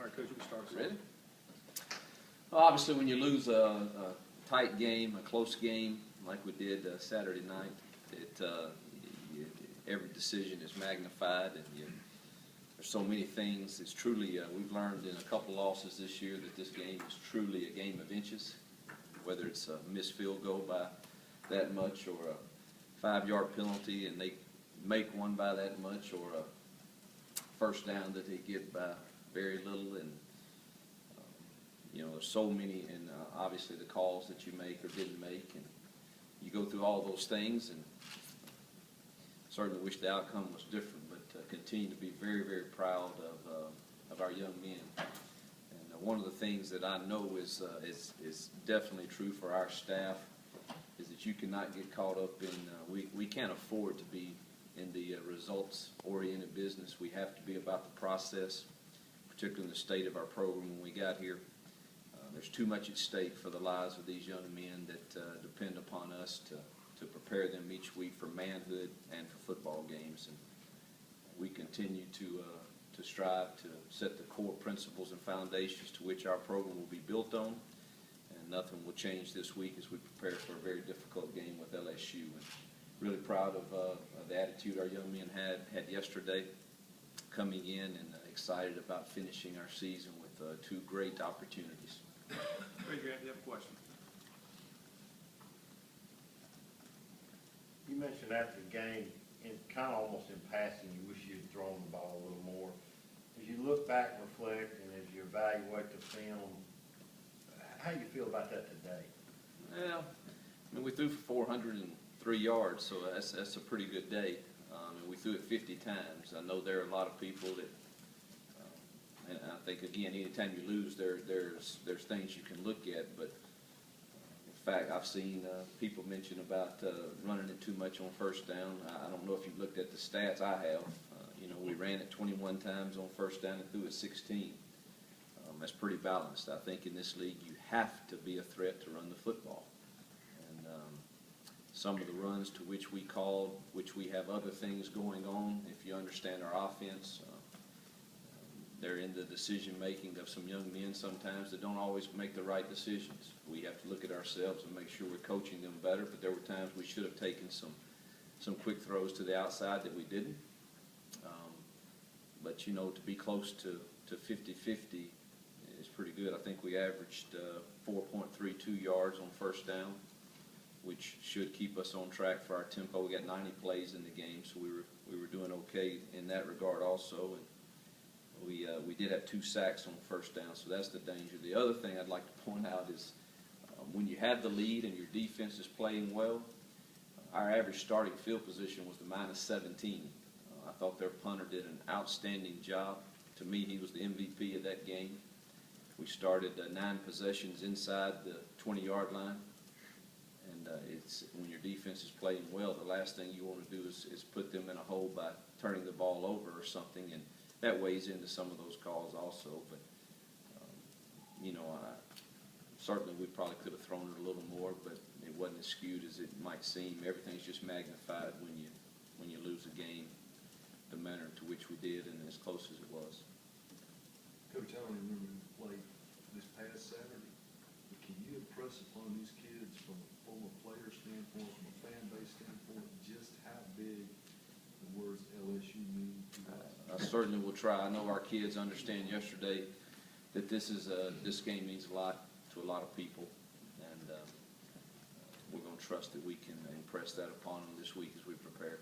All right, Coach, we can start. Ready? Well, obviously, when you lose a tight game, a close game, like we did Saturday night, every decision is magnified, and there's so many things. It's truly, we've learned in a couple losses this year that this game is truly a game of inches, whether it's a missed field goal by that much or a 5-yard penalty and they make one by that much, or a first down that they get by very little. And there's so many, and obviously the calls that you make or didn't make, and you go through all those things, and certainly wish the outcome was different, but continue to be very, very proud of our young men. And one of the things that I know is definitely true for our staff is that you cannot get caught up in, we can't afford to be in the results-oriented business. We have to be about the process, particularly in the state of our program when we got here. There's too much at stake for the lives of these young men that depend upon us to prepare them each week for manhood and for football games. And we continue to strive to set the core principles and foundations to which our program will be built on. And nothing will change this week as we prepare for a very difficult game with LSU. And really proud of the attitude our young men had yesterday coming in, and excited about finishing our season with 2 great opportunities. Raise your hand if you have a question. You mentioned after the game, and kind of almost in passing, you wish you had thrown the ball a little more. As you look back and reflect, and as you evaluate the film, how do you feel about that today? Well, I mean, we threw for 403 yards, so that's a pretty good day. And we threw it 50 times. I know there are a lot of people that, and I think, again, anytime you lose, there's things you can look at. But in fact, I've seen people mention about running it too much on first down. I don't know if you've looked at the stats. I have. We ran it 21 times on first down and threw it 16. That's pretty balanced. I think in this league you have to be a threat to run the football. And some of the runs to which we called, which we have other things going on, if you understand our offense, they're in the decision-making of some young men sometimes that don't always make the right decisions. We have to look at ourselves and make sure we're coaching them better, but there were times we should have taken some quick throws to the outside that we didn't. But, to be close to 50-50 is pretty good. I think we averaged 4.32 yards on first down, which should keep us on track for our tempo. We got 90 plays in the game, so we were doing okay in that regard also. And we did have 2 sacks on first down, so that's the danger. The other thing I'd like to point out is when you have the lead and your defense is playing well, our average starting field position was the -17. I thought their punter did an outstanding job. To me, he was the MVP of that game. We started 9 possessions inside the 20-yard line. And it's when your defense is playing well, the last thing you want to do is put them in a hole by turning the ball over or something. And that weighs into some of those calls also. But, certainly we probably could have thrown it a little more, but it wasn't as skewed as it might seem. Everything's just magnified when you lose a game the manner to which we did and as close as it was. Coach, I don't remember you played this past Saturday, but can you impress upon these kids from a former player standpoint, from a fan base standpoint, just how big the words LSU mean to us? I certainly will try. I know our kids understand yesterday that this game means a lot to a lot of people, and we're going to trust that we can impress that upon them this week as we prepare.